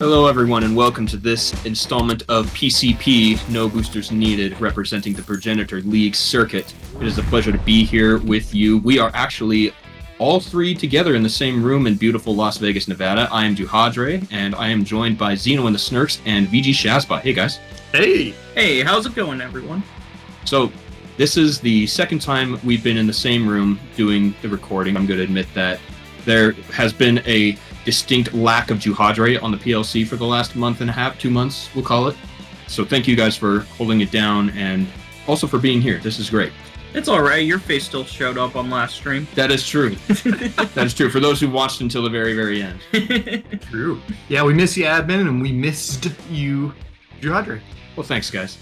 Hello, everyone, and welcome to this installment of PCP, No Boosters Needed, representing the Progenitor League circuit. It is a pleasure to be here with you. We are actually all three together in the same room in beautiful Las Vegas, Nevada. I am Duhadre, and I am joined by Zeno and the Snurks and VG Shazbot. Hey, guys. Hey, how's it going, everyone? So, this is the second time we've been in the same room doing the recording. I'm going to admit that there has been a distinct lack of Duhadre on the PLC for the last month and a half, 2 months, we'll call it. So thank you guys for holding it down and also for being here. This is great. It's all right. Your face still showed up on last stream. That is true. That is true. For those who watched until the very, very end. True. Yeah, we miss you, admin, and we missed you, Duhadre. Well, thanks, guys.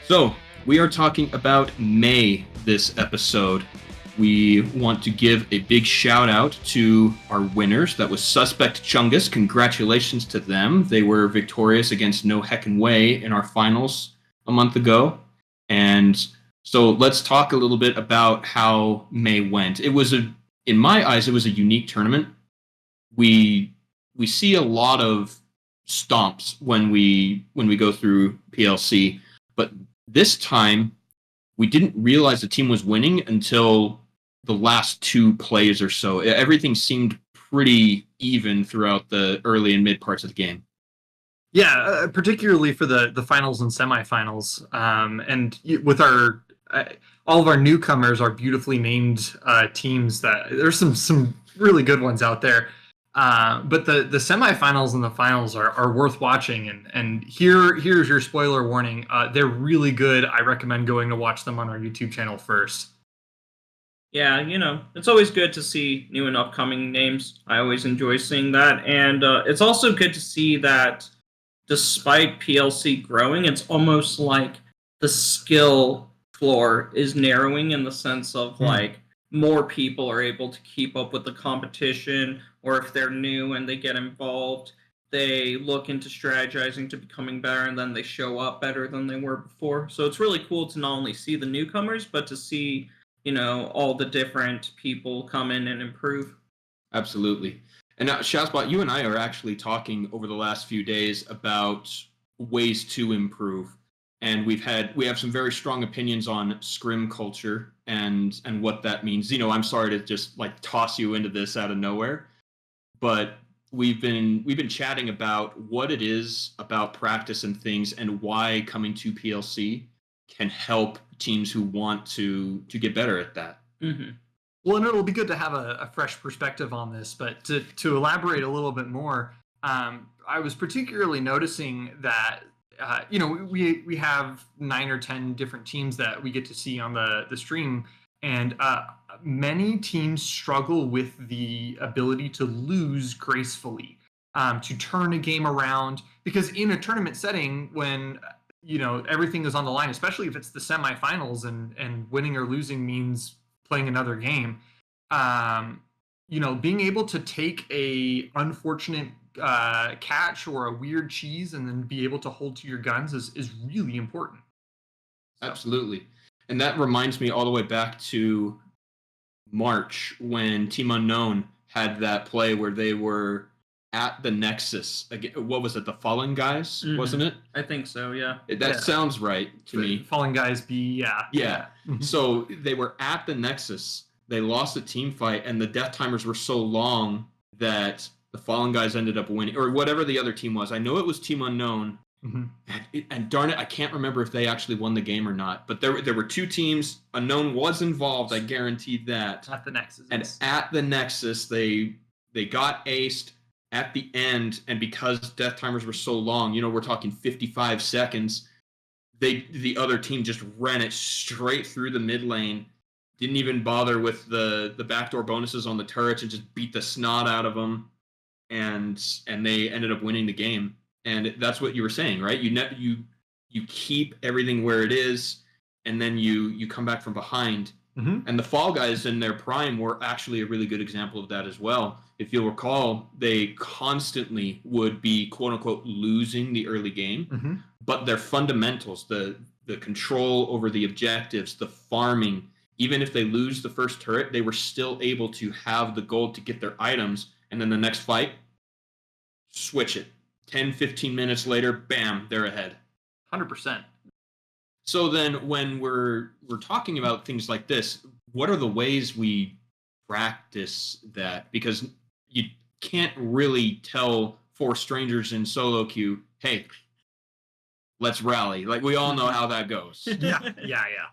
So we are talking about May this episode. We want to give a big shout out to our winners. That was Suspect Chungus. Congratulations to them. They were victorious against No Heckin' Way in our finals a month ago. And so let's talk a little bit about how May went. It was in my eyes, it was a unique tournament. We see a lot of stomps when we go through PLC, but this time we didn't realize the team was winning until the last two plays or so. Everything seemed pretty even throughout the early and mid parts of the game. Yeah, particularly for the finals and semifinals. And with our all of our newcomers, our beautifully named teams, that there's some really good ones out there. But the semifinals and the finals are worth watching. And here's your spoiler warning. They're really good. I recommend going to watch them on our YouTube channel first. Yeah, it's always good to see new and upcoming names. I always enjoy seeing that. And it's also good to see that despite PLC growing, it's almost like the skill floor is narrowing in the sense of like more people are able to keep up with the competition, or if they're new and they get involved, they look into strategizing to becoming better, and then they show up better than they were before. So it's really cool to not only see the newcomers, but to see all the different people come in and improve. Absolutely. And now, Shazbot, you and I are actually talking over the last few days about ways to improve. And we have some very strong opinions on scrim culture and what that means. I'm sorry to just like toss you into this out of nowhere, but we've been chatting about what it is about practice and things and why coming to PLC can help teams who want to get better at that. Mm-hmm. Well, and it'll be good to have a fresh perspective on this, but to elaborate a little bit more, I was particularly noticing that we have 9 or 10 different teams that we get to see on the stream, and many teams struggle with the ability to lose gracefully, to turn a game around, because in a tournament setting, when everything is on the line, especially if it's the semifinals and winning or losing means playing another game, being able to take a unfortunate catch or a weird cheese and then be able to hold to your guns is really important. Absolutely. And that reminds me all the way back to March when Team Unknown had that play where they were at the Nexus. What was it? The Fallen Guys, wasn't it? I think so, yeah. That sounds right to me. Fallen Guys B, yeah. Yeah. So they were at the Nexus. They lost a team fight, and the death timers were so long that the Fallen Guys ended up winning, or whatever the other team was. I know it was Team Unknown. Mm-hmm. And darn it, I can't remember if they actually won the game or not. But there were two teams. Unknown was involved. I guaranteed that. At the Nexus. And at the Nexus, they got aced at the end, and because death timers were so long, we're talking 55 seconds, the other team just ran it straight through the mid lane, didn't even bother with the backdoor bonuses on the turrets, and just beat the snot out of them, and they ended up winning the game. And that's what you were saying, right? You keep everything where it is, and then you come back from behind. Mm-hmm. And the Fall Guys in their prime were actually a really good example of that as well. If you'll recall, they constantly would be, quote-unquote, losing the early game, but their fundamentals, the control over the objectives, the farming, even if they lose the first turret, they were still able to have the gold to get their items, and then the next fight, switch it. 10, 15 minutes later, bam, they're ahead. 100%. So then when we're talking about things like this, what are the ways we practice that? Because you can't really tell four strangers in solo queue, hey, let's rally. Like, we all know how that goes. Yeah.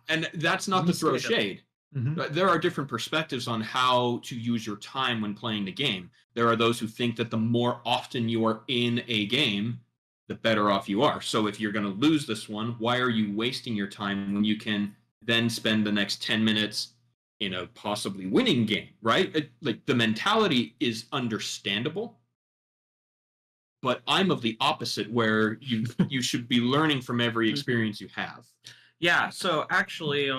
And that's not to throw shade. Mm-hmm. There are different perspectives on how to use your time when playing the game. There are those who think that the more often you are in a game, the better off you are. So if you're going to lose this one, why are you wasting your time when you can then spend the next 10 minutes in a possibly winning game, right? Like, the mentality is understandable, but I'm of the opposite, where you should be learning from every experience you have. Yeah, so actually,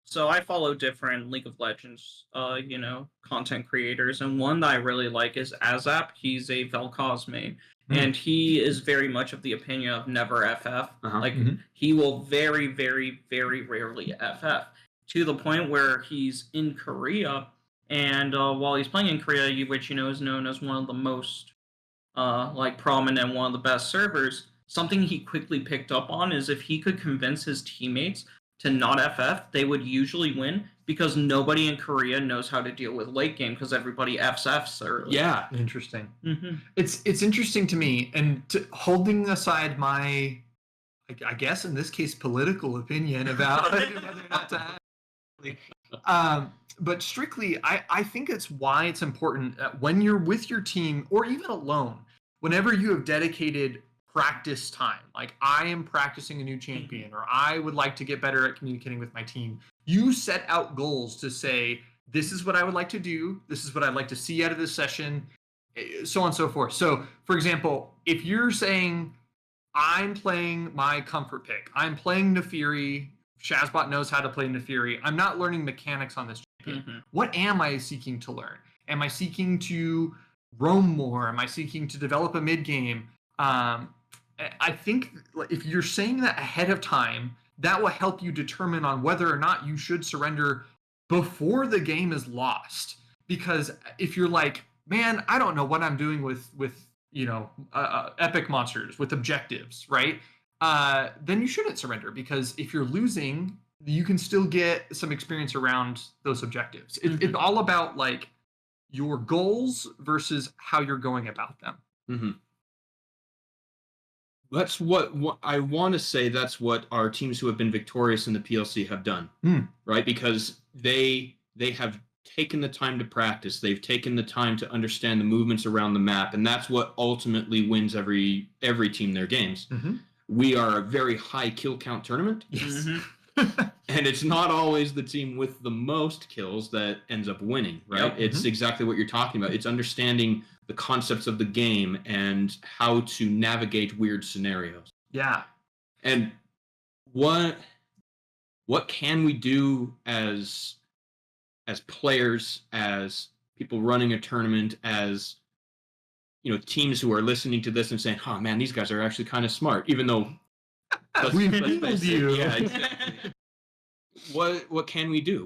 so I follow different League of Legends, content creators, and one that I really like is Azap. He's a Vel'Koz main, and he is very much of the opinion of never FF. Like, he will very, very, very rarely FF, to the point where he's in Korea, and while he's playing in Korea, which is known as one of the most prominent, one of the best servers, something he quickly picked up on is if he could convince his teammates to not FF, they would usually win, because nobody in Korea knows how to deal with late game, because everybody Fs early. Yeah. Interesting. It's interesting to me, and holding aside my, I guess in this case, political opinion about whether or not to have, but strictly, I think it's why it's important when you're with your team or even alone, whenever you have dedicated practice time, like I am practicing a new champion, or I would like to get better at communicating with my team, you set out goals to say, this is what I would like to do, this is what I'd like to see out of this session, so on and so forth. So, for example, if you're saying, I'm playing my comfort pick, I'm playing Nefiri, Shazbot knows how to play Nefiri, I'm not learning mechanics on this champion. What am I seeking to learn? Am I seeking to roam more? Am I seeking to develop a mid game? I think if you're saying that ahead of time, that will help you determine on whether or not you should surrender before the game is lost. Because if you're like, man, I don't know what I'm doing with epic monsters, with objectives, right? Then you shouldn't surrender, because if you're losing, you can still get some experience around those objectives. It's all about like your goals versus how you're going about them. That's what I want to say. That's what our teams who have been victorious in the PLC have done, right? Because they have taken the time to practice. They've taken the time to understand the movements around the map, and that's what ultimately wins every team their games. We are a very high kill count tournament. Yes. And it's not always the team with the most kills that ends up winning, right? Yep. It's exactly what you're talking about. It's understanding the concepts of the game and how to navigate weird scenarios. Yeah. And what can we do as players, as people running a tournament, as teams who are listening to this and saying, "Oh man, these guys are actually kind of smart," even though we fooled you. Yeah, exactly. What can we do?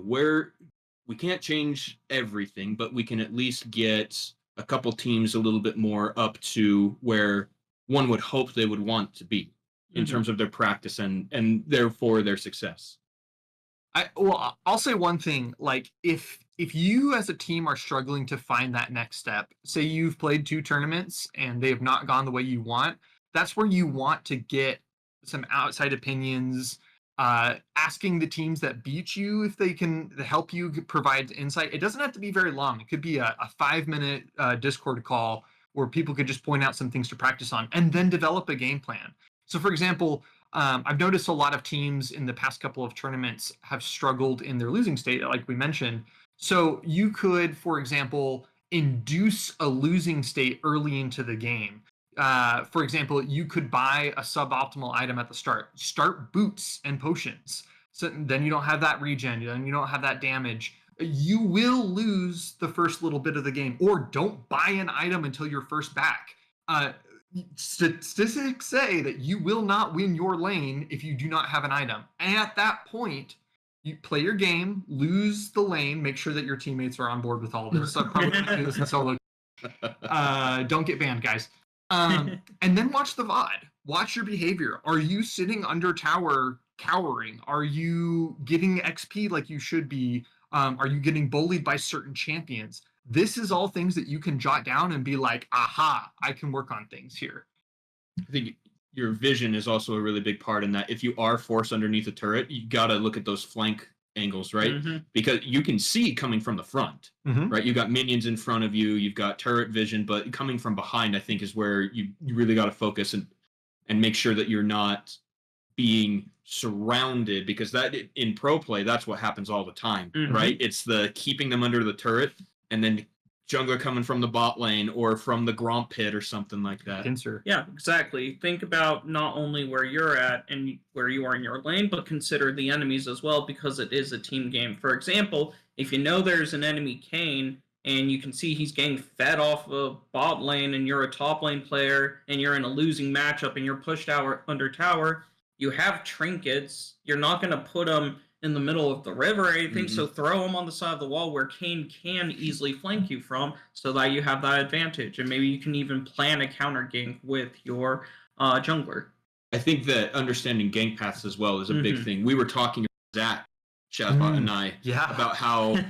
We can't change everything, but we can at least get a couple teams a little bit more up to where one would hope they would want to be in terms of their practice and therefore their success. I'll say one thing, like if you as a team are struggling to find that next step, say you've played 2 tournaments and they have not gone the way you want, that's where you want to get some outside opinions, asking the teams that beat you if they can help you provide insight. It doesn't have to be very long. It could be a 5-minute Discord call where people could just point out some things to practice on and then develop a game plan. So, for example, I've noticed a lot of teams in the past couple of tournaments have struggled in their losing state, like we mentioned. So you could, for example, induce a losing state early into the game. For example, you could buy a suboptimal item at the start boots and potions. So then you don't have that regen, then you don't have that damage. You will lose the first little bit of the game, or don't buy an item until you're first back. Statistics say that you will not win your lane if you do not have an item. And at that point, you play your game, lose the lane, make sure that your teammates are on board with all this. I'm probably going to do this in solo. Don't get banned, guys. And then watch the VOD. Watch your behavior. Are you sitting under tower cowering? Are you getting XP like you should be? Are you getting bullied by certain champions? This is all things that you can jot down and be like, aha, I can work on things here. I think your vision is also a really big part in that. If you are forced underneath a turret, you got to look at those flank angles, right? Mm-hmm. Because you can see coming from the front, right? You got minions in front of you, you've got turret vision, but coming from behind, I think, is where you really got to focus and make sure that you're not being surrounded, because that in pro play, that's what happens all the time, right? It's the keeping them under the turret and then jungler coming from the bot lane or from the Gromp pit or something like that. Pincer. Yeah, exactly. Think about not only where you're at and where you are in your lane, but consider the enemies as well, because it is a team game. For example, if you know there's an enemy Kane and you can see he's getting fed off of bot lane and you're a top lane player and you're in a losing matchup and you're pushed out under tower, you have trinkets. You're not going to put them in the middle of the river or anything, so throw them on the side of the wall where Kane can easily flank you from, so that you have that advantage. And maybe you can even plan a counter gank with your jungler. I think that understanding gank paths as well is a big thing. We were talking about Zach, Shazbot, and I about how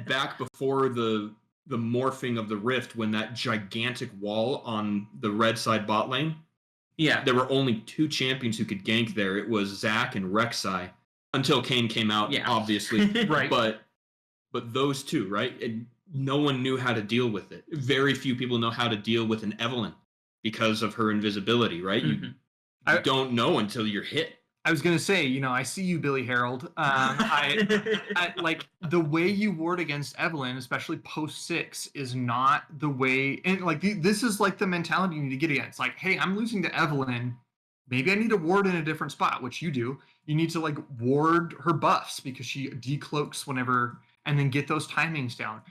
back before the morphing of the Rift, when that gigantic wall on the red side bot lane, there were only 2 champions who could gank there. It was Zach and Rek'Sai. Until Kane came out, obviously. Right. But those 2, right? And no one knew how to deal with it. Very few people know how to deal with an Evelynn because of her invisibility, right? You don't know until you're hit. I was gonna say, I see you, Billy Harold. I like the way you ward against Evelynn, especially post 6, is not the way. And like this is like the mentality you need to get against. Like, hey, I'm losing to Evelynn. Maybe I need to ward in a different spot, which you do. You need to like ward her buffs because she decloaks whenever, and then get those timings down.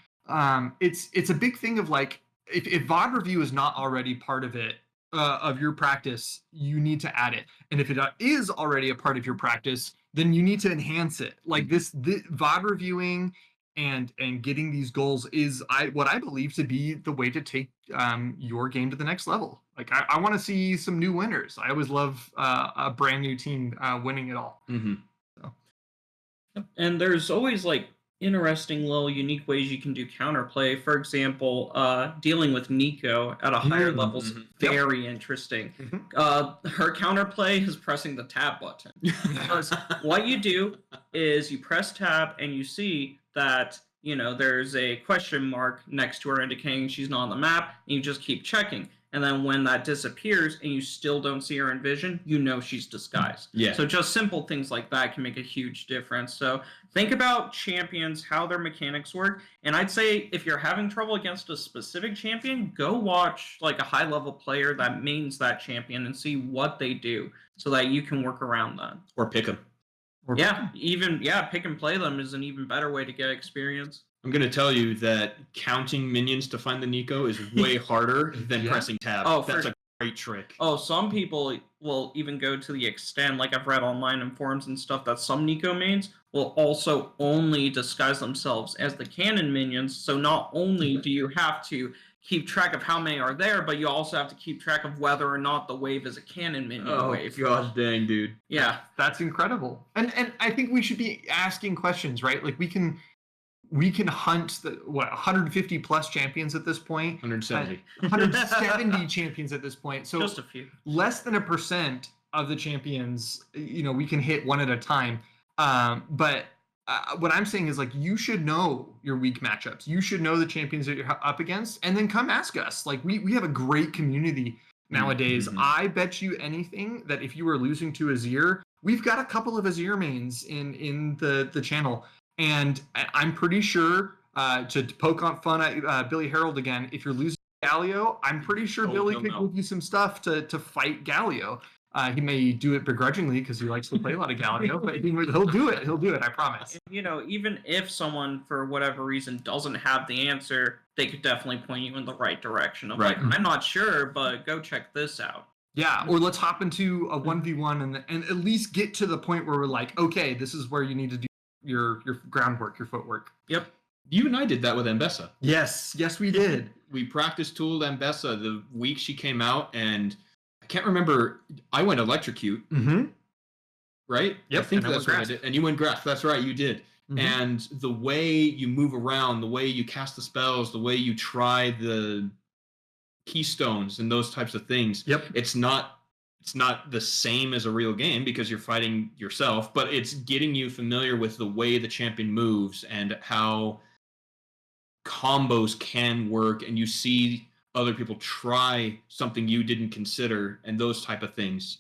It's a big thing of like, if VOD review is not already part of it, of your practice, you need to add it. And if it is already a part of your practice, then you need to enhance it. Like this VOD reviewing and getting these goals is what I believe to be the way to take your game to the next level. Like I want to see some new winners. I always love a brand new team winning it all. So. And there's always like interesting little unique ways you can do counterplay. For example, dealing with Nico at a higher level is very interesting. Her counterplay is pressing the tab button. Because what you do is you press tab and you see that there's a question mark next to her indicating she's not on the map, and you just keep checking. And then when that disappears and you still don't see her in vision, she's disguised. Yeah. So just simple things like that can make a huge difference. So think about champions, how their mechanics work. And I'd say if you're having trouble against a specific champion, go watch like a high-level player that mains that champion and see what they do so that you can work around that. Or pick them. Pick and play them is an even better way to get experience. I'm going to tell you that counting minions to find the Nico is way harder than pressing tab. That's a great trick. Oh, some people will even go to the extent, like I've read online in forums and stuff, that some Nico mains will also only disguise themselves as the cannon minions. So not only do you have to keep track of how many are there, but you also have to keep track of whether or not the wave is a cannon minion wave. Gosh dang, dude. Yeah. That's incredible. And I think we should be asking questions, right? Like we can hunt 150 plus champions at this point. 170. 170 champions at this point. So just a few. Less than 1% of the champions, we can hit one at a time. But what I'm saying is like you should know your weak matchups. You should know the champions that you're up against, and then come ask us. Like we have a great community nowadays. I bet you anything that if you were losing to Azir, we've got a couple of Azir mains in the channel. And I'm pretty sure, to poke on fun at Billy Harold again, if you're losing Galio, I'm pretty sure Billy could give you some stuff to fight Galio. He may do it begrudgingly because he likes to play a lot of Galio, but he'll do it. He'll do it, I promise. Even if someone, for whatever reason, doesn't have the answer, they could definitely point you in the right direction. Like, I'm not sure, but go check this out. Yeah, or let's hop into a 1v1 and at least get to the point where we're like, okay, this is where you need to do your groundwork, your footwork. Yep. You and I did that with Ambessa. Yes, we did. We practice tooled Ambessa the week she came out, and I can't remember. I went electrocute, Mm-hmm. right? Yep, I think and I that's went what I did. And you went grasp. That's right, you did. Mhm. And the way you move around, the way you cast the spells, the way you try the keystones and those types of things, Yep. it's not the same as a real game because you're fighting yourself, but it's getting you familiar with the way the champion moves and how combos can work, and you see other people try something you didn't consider and those type of things.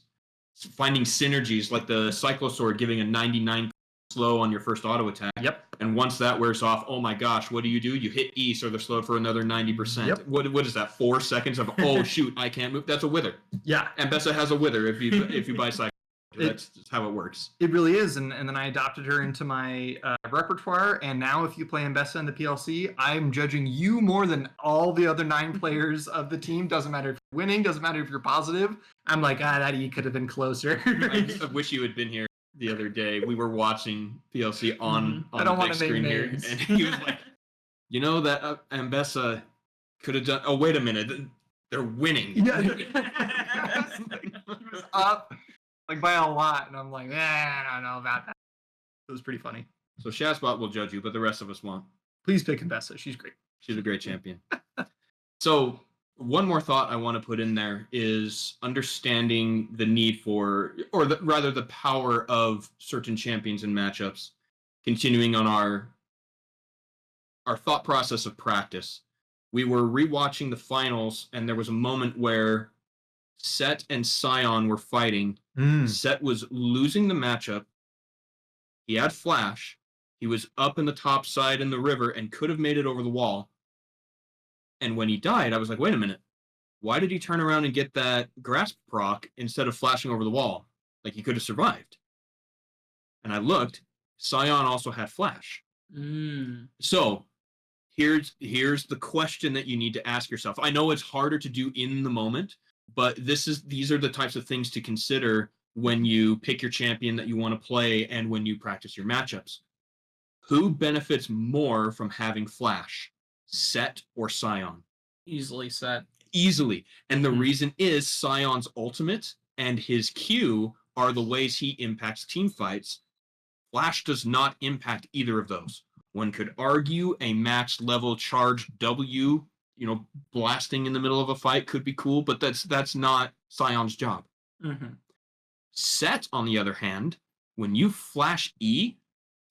Finding synergies like the Cyclosword giving a 99 slow on your first auto attack. Yep. And once that wears off, oh my gosh, what do? You hit E, so they're slowed for another 90%. Yep. What is that? 4 seconds of oh shoot, I can't move. That's a wither. Yeah. And Bessa has a wither if you buy Cyclosword. That's how it works. It really is, and then I adopted her into my repertoire, and now if you play Ambessa in the PLC, I'm judging you more than all the other 9 players of the team. Doesn't matter if you're winning, doesn't matter if you're positive. I'm like, that E could have been closer. I wish you had been here the other day. We were watching PLC on the big screen here, and he was like, you know that Ambessa could have done. Oh, wait a minute, they're winning. Yeah. He was up like by a lot, and I'm like, I don't know about that. It was pretty funny. So Shazbot will judge you, but the rest of us won't. Please pick Ambessa. She's great. She's a great champion. So one more thought I want to put in there is understanding the need for, or rather the power of certain champions in matchups. Continuing on our thought process of practice, we were rewatching the finals, and there was a moment where Set and Scion were fighting. Set was losing the matchup. He had flash. He was up in the top side in the river and could have made it over the wall. And when he died, I was like, wait a minute. Why did he turn around and get that grasp proc instead of flashing over the wall? Like, he could have survived. And I looked. Scion also had flash. So here's the question that you need to ask yourself. I know it's harder to do in the moment, but these are the types of things to consider when you pick your champion that you want to play and when you practice your matchups. Who benefits more from having flash, Set or Scion? Easily Set. Easily. And the reason is Scion's ultimate and his Q are the ways he impacts team fights. Flash does not impact either of those. One could argue a max level charge W, blasting in the middle of a fight could be cool, but that's not Scion's job. Set, on the other hand, when you flash E,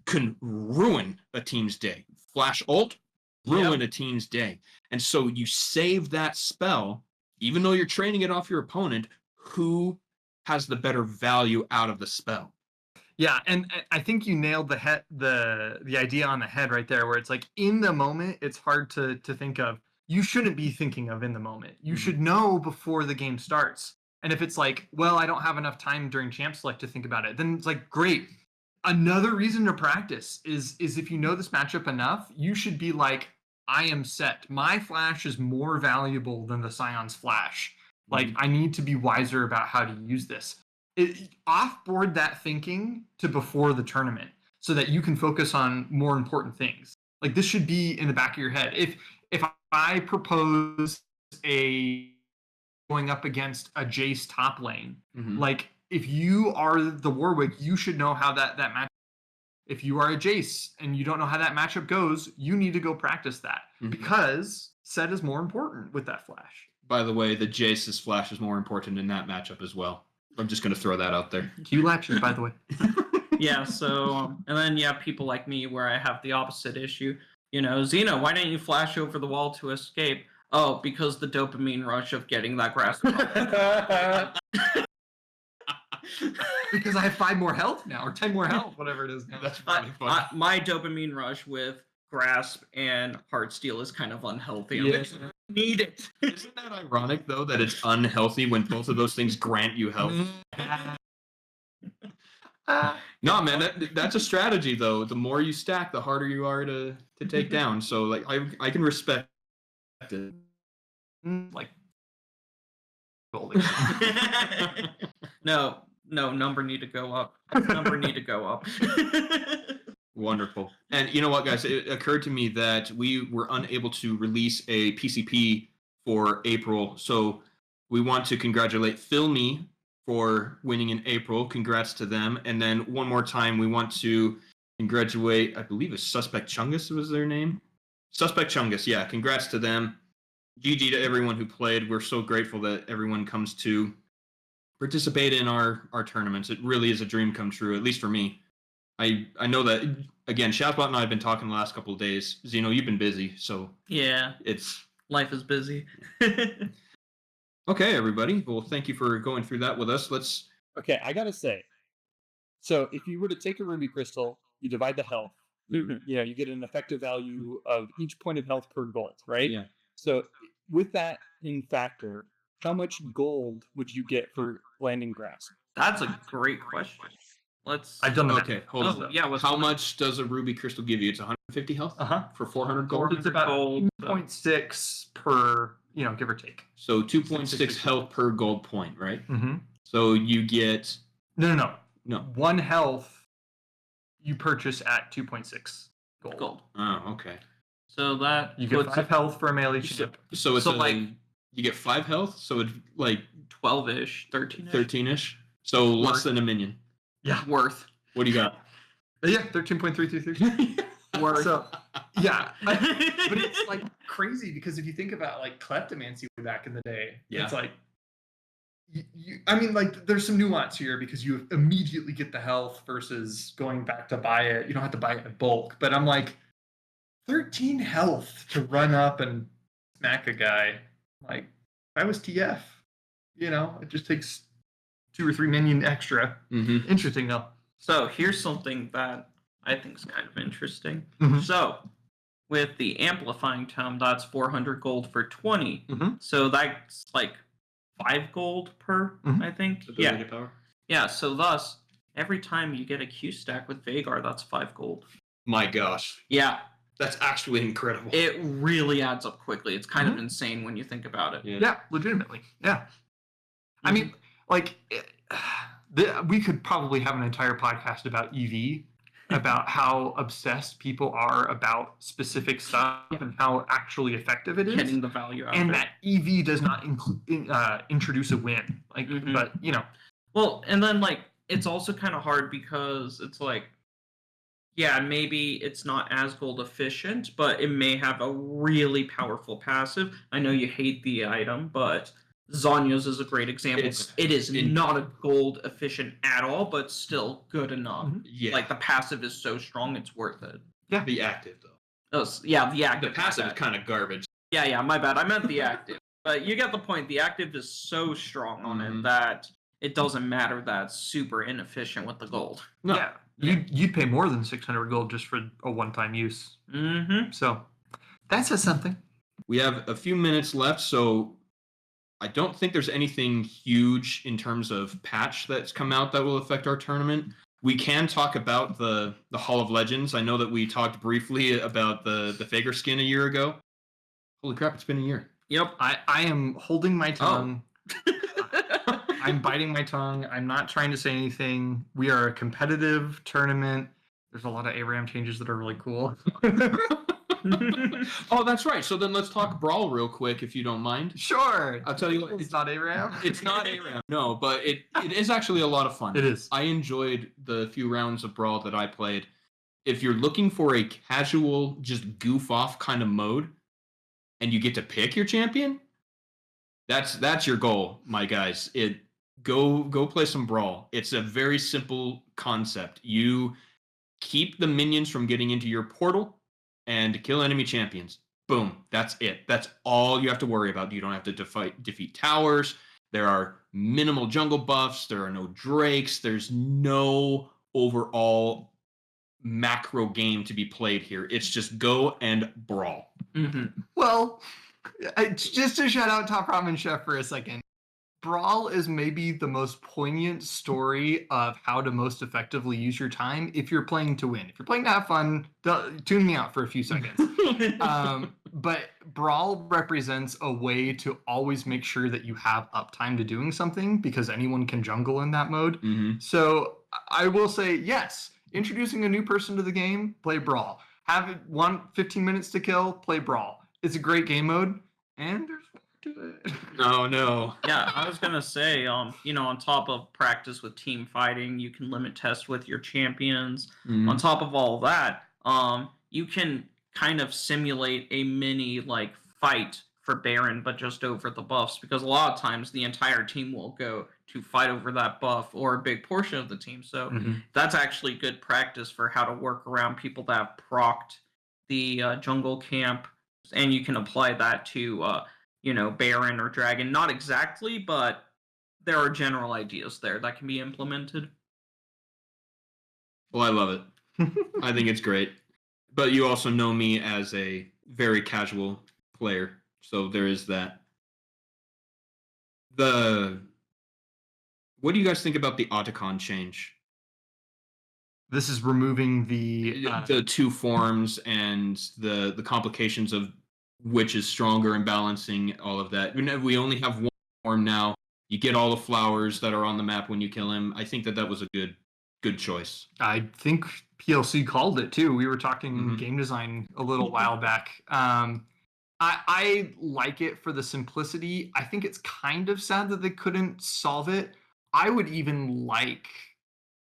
can ruin a team's day. Flash ult, ruin a team's day. And so you save that spell, even though you're training it off your opponent, who has the better value out of the spell. Yeah, and I think you nailed the idea on the head right there, where it's like in the moment, it's hard to think of. You shouldn't be thinking of in the moment. You should know before the game starts. And if it's like, well, I don't have enough time during Champ Select to think about it, then it's like, great. Another reason to practice is if you know this matchup enough, you should be like, I am set. My flash is more valuable than the Scion's flash. Like, I need to be wiser about how to use this. Offboard that thinking to before the tournament so that you can focus on more important things. Like, this should be in the back of your head. If I propose going up against a Jace top lane, like, if you are the Warwick, you should know how that match. If you are a Jace and you don't know how that matchup goes, you need to go practice that because Set is more important with that flash. By the way, the Jace's flash is more important in that matchup as well. I'm just going to throw that out there. Q latches, by the way. Yeah, so, and then you have people like me where I have the opposite issue. Xena, why didn't you flash over the wall to escape? Oh, because the dopamine rush of getting that grasp. Because I have 5 more health now, or 10 more health, whatever it is now. That's really funny. My dopamine rush with grasp and heartsteel is kind of unhealthy. Yes. Need it. Isn't that ironic, though, that it's unhealthy when both of those things grant you health? No, man, that's a strategy, though. The more you stack, the harder you are to take down. So, like, I can respect it. Like, No, number need to go up. Number need to go up. Wonderful. And you know what, guys? It occurred to me that we were unable to release a PCP for April. So we want to congratulate Filmy for winning in April. Congrats to them. And then one more time, we want to congratulate, I believe it's Suspect Chungus was their name. Suspect Chungus, yeah. Congrats to them. GG to everyone who played. We're so grateful that everyone comes to participate in our tournaments. It really is a dream come true, at least for me. I know that, again, Shazbot and I have been talking the last couple of days. Zeno, you've been busy, so Yeah, it's... life is busy. Okay, everybody. Well, thank you for going through that with us. Let's... Okay, I gotta say. So if you were to take a ruby crystal, you divide the health. You know, you get an effective value of each point of health per gold, right? Yeah. So with that in factor, how much gold would you get for landing grass? That's a great question. I've done that. Okay, hold on. Yeah. How much does a ruby crystal give you? It's 150 health for 400 gold? It's about gold. 2.6 per, give or take. So 2.6 health per gold point, right? Mm-hmm. So you get... No. No. 1 health you purchase at 2.6 gold. Oh, okay. So that You get 5 health for a melee So, champ. so it's So, like... You get 5 health, so it's like 12-ish, 13-ish. 13-ish. So less than a minion. Yeah. Worth. What do you got? Yeah, 13.333. Worth. So, yeah. But it's like crazy because if you think about like kleptomancy way back in the day, it's like, I mean, like there's some nuance here because you immediately get the health versus going back to buy it. You don't have to buy it in bulk. But I'm like, 13 health to run up and smack a guy. Like, if I was TF, it just takes 2 or 3 minion extra. Mm-hmm. Interesting though. So here's something that I think is kind of interesting. Mhm. So with the amplifying tome, that's 400 gold for 20. Mhm. So that's like 5 gold per, Mhm. I think. Ability power. Yeah. So thus, every time you get a Q stack with Vagar, that's 5 gold. My gosh. Yeah. That's actually incredible. It really adds up quickly. It's kind of insane when you think about it. Yeah, legitimately. Yeah. I mean, like, we could probably have an entire podcast about EV, about how obsessed people are about specific stuff and how actually effective it is. Getting the value out And of it. that EV does not introduce a win. Like, but, Well, and then, like, it's also kind of hard because it's like, yeah, maybe it's not as gold efficient, but it may have a really powerful passive. I know you hate the item, but Zonya's is a great example. It is not a gold efficient at all, but still good enough. Mm-hmm. Yeah. Like, the passive is so strong, it's worth it. Yeah. The active, though. Oh, yeah, the active. The passive is kind of garbage. Yeah, my bad. I meant the active. But you get the point. The active is so strong on it that it doesn't matter that it's super inefficient with the gold. No. Yeah. You'd pay more than 600 gold just for a one-time use. Mm-hmm. So that says something. We have a few minutes left, so I don't think there's anything huge in terms of patch that's come out that will affect our tournament. We can talk about the Hall of Legends. I know that we talked briefly about the Faker skin a year ago. Holy crap, it's been a year. Yep. I am holding my tongue. I'm biting my tongue. I'm not trying to say anything. We are a competitive tournament. There's a lot of ARAM changes that are really cool. Oh, that's right. So then let's talk Brawl real quick, if you don't mind. Sure. I'll tell you what. It's not ARAM. It's not ARAM. No, but it is actually a lot of fun. It is. I enjoyed the few rounds of Brawl that I played. If you're looking for a casual, just goof off kind of mode, and you get to pick your champion, that's your goal, my guys. Go play some Brawl. It's a very simple concept. You keep the minions from getting into your portal and kill enemy champions. Boom. That's it. That's all you have to worry about. You don't have to defeat towers. There are minimal jungle buffs. There are no drakes. There's no overall macro game to be played here. It's just go and brawl. Mm-hmm. Well, just to shout out Top Ramen Chef for a second. Brawl is maybe the most poignant story of how to most effectively use your time if you're playing to win. If you're playing to have fun, tune me out for a few seconds. But Brawl represents a way to always make sure that you have uptime to doing something because anyone can jungle in that mode. Mm-hmm. So I will say, yes, introducing a new person to the game, play Brawl. Have it 15 minutes to kill, play Brawl. It's a great game mode, and there's more to it. Oh no. Yeah, I was gonna say, on top of practice with team fighting, you can limit test with your champions. On top of all that, you can kind of simulate a mini fight for Baron, but just over the buffs, because a lot of times the entire team will go to fight over that buff, or a big portion of the team. So that's actually good practice for how to work around people that have procced the jungle camp, and you can apply that to Baron or Dragon. Not exactly, but there are general ideas there that can be implemented. Well, I love it. I think it's great. But you also know me as a very casual player, so there is that. What do you guys think about the Otacon change? This is removing the 2 forms and the complications of which is stronger and balancing all of that. We only have 1 form now. You get all the flowers that are on the map when you kill him. I think that was a good choice. I think PLC called it too. We were talking game design a little while back. I like it for the simplicity. I think it's kind of sad that they couldn't solve it. I would even like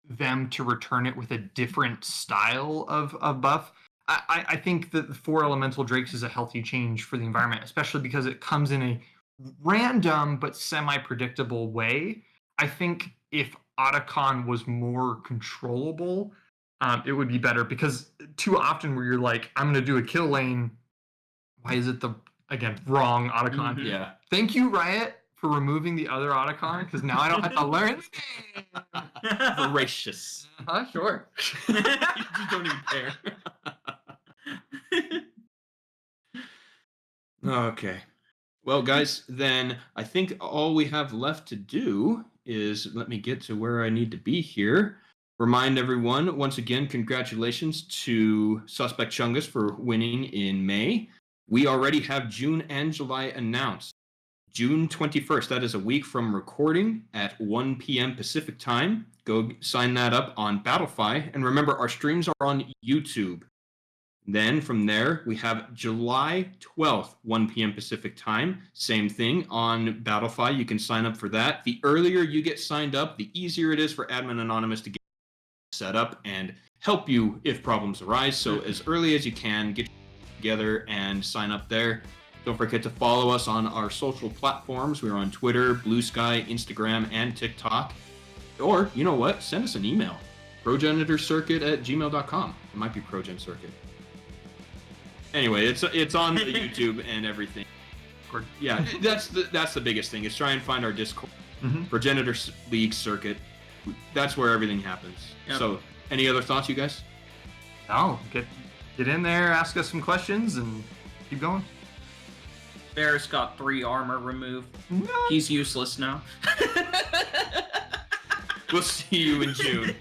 them to return it with a different style of buff. I think that the 4 elemental drakes is a healthy change for the environment, especially because it comes in a random but semi-predictable way. I think if Otacon was more controllable, it would be better, because too often where you're like, I'm going to do a kill lane, why is it the, again, wrong Otacon? Yeah. Thank you, Riot, for removing the other Otacon, because now I don't have to learn the game. Voracious. Sure. You don't even care. Okay. Well, guys, then I think all we have left to do is, let me get to where I need to be here. Remind everyone, once again, congratulations to Suspect Chungus for winning in May. We already have June and July announced. June 21st, that is a week from recording at 1 p.m. Pacific time. Go sign that up on Battlefy. And remember, our streams are on YouTube. Then from there, we have July 12th, 1 p.m. Pacific time. Same thing on Battlefy. You can sign up for that. The earlier you get signed up, the easier it is for Admin Anonymous to get set up and help you if problems arise. So as early as you can, get together and sign up there. Don't forget to follow us on our social platforms. We're on Twitter, Blue Sky, Instagram, and TikTok. Or, you know what? Send us an email. progenitorcircuit@gmail.com. It might be ProgenCircuit. Anyway, it's on the YouTube and everything. Yeah, that's the biggest thing, is try and find our Discord. Progenitor League Circuit. That's where everything happens. Yep. So, any other thoughts, you guys? No, get in there, ask us some questions, and keep going. Varus got 3 armor removed. No. He's useless now. We'll see you in June.